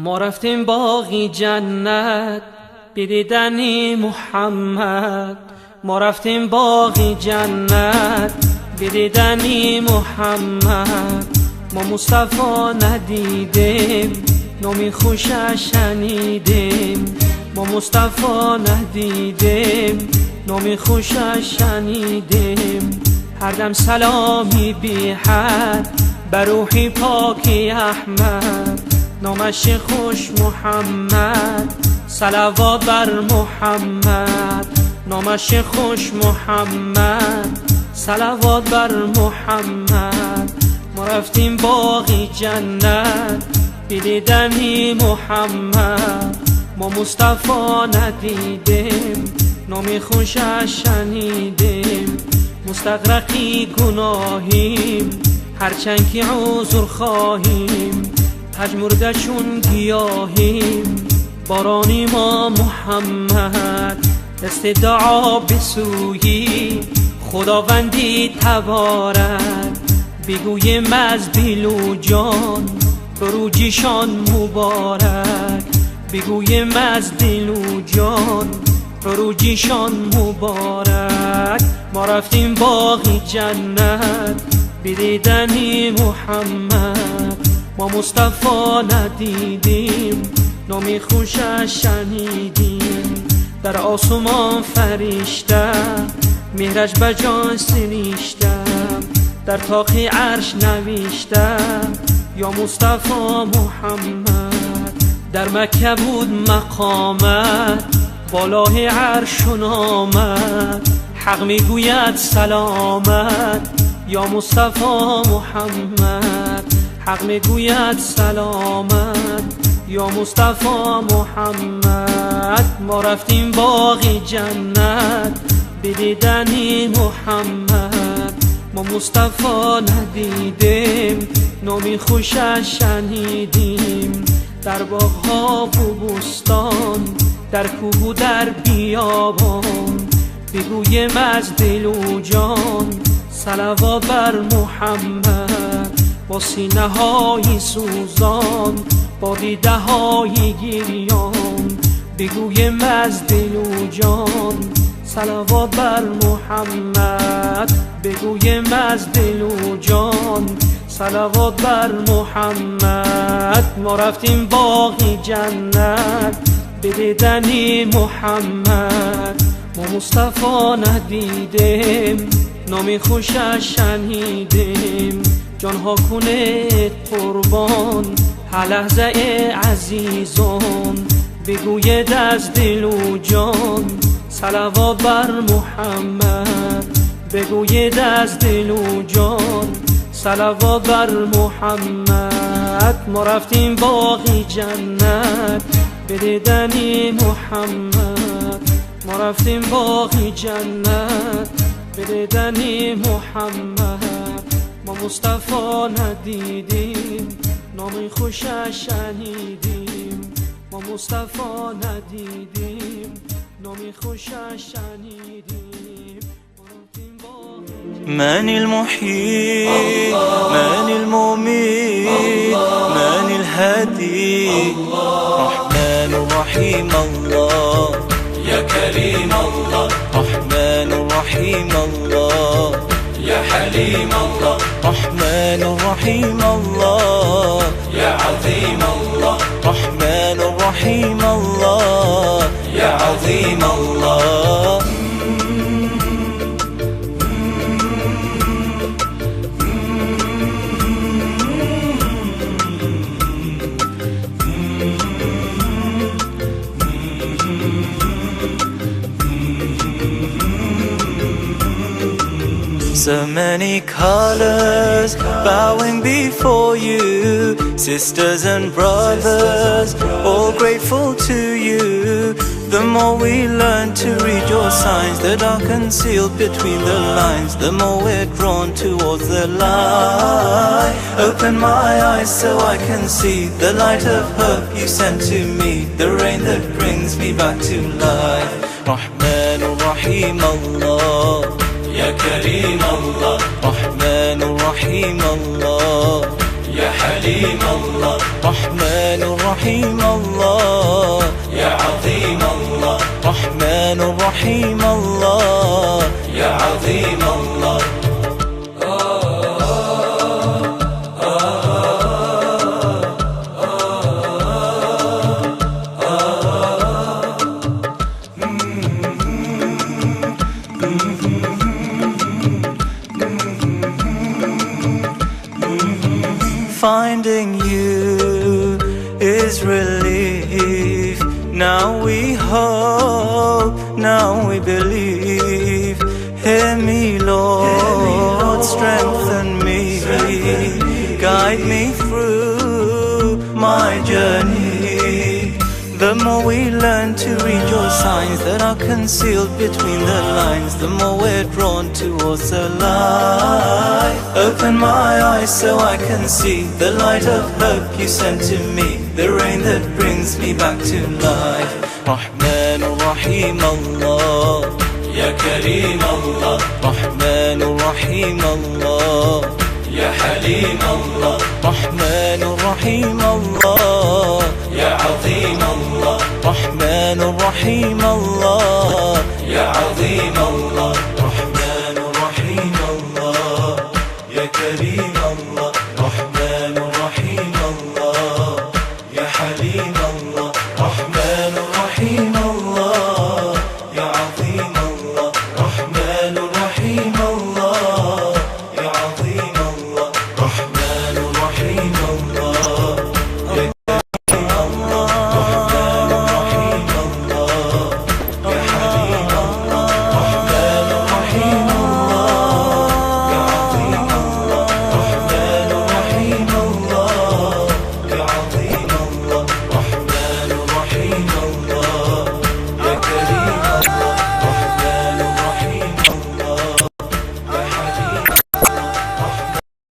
ما رفتیم باغی جنت بدیدنی محمد. ما رفتیم باغی جنت بدیدنی محمد. ما مصطفی ندیدیم نامی خوشش شنیدیم. ما مصطفی ندیدیم نامی خوشش شنیدیم. هر دم سلامی بی حد بر روحی پاکی احمد. نامش خوش محمد صلوات بر محمد. نامش خوش محمد صلوات بر محمد. ما رفتیم باغی جنت بدیدنی محمد. ما مصطفی ندیدیم نامی خوشش شنیدیم. مستغرقی گناهیم هرچند که عذر خواهیم. پژمرده چون گیاهیم بارانی ما محمد. استدعا به سوی خداوندی تبارک. بگویم از دل و جان خروجیشان مبارک. بگویم از دل و جان خروجیشان مبارک. ما رفتیم باغی جنت بدیدنی محمد. ما مصطفی ندیدیم نامی خوشش شنیدیم. در آسمان فرشته مهرش بجان سریشته. در طاق عرش نوشته یا مصطفی محمد. در مکه بود مقامت بالای عرش آمد. حق میگوید سلامت یا مصطفی محمد. حق میگوید سلامت یا مصطفی محمد. ما رفتیم باغی جنت بدیدنی محمد. ما مصطفی ندیدیم نامی خوشش شنیدیم. در باغ‌ها و بستان در کوه و در بیابان. بگویم از دل و جان صلوات بر محمد. با سینه های سوزان با دیده های گریان. بگویم از دل و جان صلوات بر محمد. بگویم از دل و جان صلوات بر محمد. ما رفتیم باغی جنت بدیدنی محمد. ما مصطفی ندیدیم نامی خوشش شنیدیم. جانها کنید قربان هر لحظه عزیزان. بگوید از دل و جان صلوات بر محمد. بگوید از دل و جان صلوات بر محمد. ما رفتیم باغی جنت بدیدنی محمد. ما رفتیم باغی جنت بدیدنی محمد. ما مصطفی ندیدیم نامی خوشش شنیدیم. ما مصطفی ندیدیم نامی خوشش شنیدیم. من المحيي من المميت من الهادي رحمن رحيم الله يا كريم الله. رحمن رحيم الله يا حليم الله. رحمن رحيم الله يا عظيم الله. رحمن رحيم الله يا عظيم الله. So many colors bowing before you, sisters and brothers, all grateful to you. The more we learn to read your signs that are concealed between the lines, the more we're drawn towards the light. Open my eyes so I can see the light of hope you sent to me, the rain that brings me back to life. Rahman Rahim Allah, يا كريم الله. رحمن رحيم الله يا حليم الله رحمن رحيم الله يا عظيم الله رحمن رحيم الله يا عظيم الله Finding you is relief. Now we hope, now we believe. Hear me, Lord, strengthen me, guide me through my journey. The more we learn to read your signs that are concealed between the lines, the more we're drawn towards the light. Open my eyes so I can see the light of hope you sent to me, the rain that brings me back to life. Rahman Rahim Allah, يا كريم الله Rahman Rahim Allah, يا حليم الله Rahman Rahim Allah, يا عظيم الله Rahman Rahim Allah.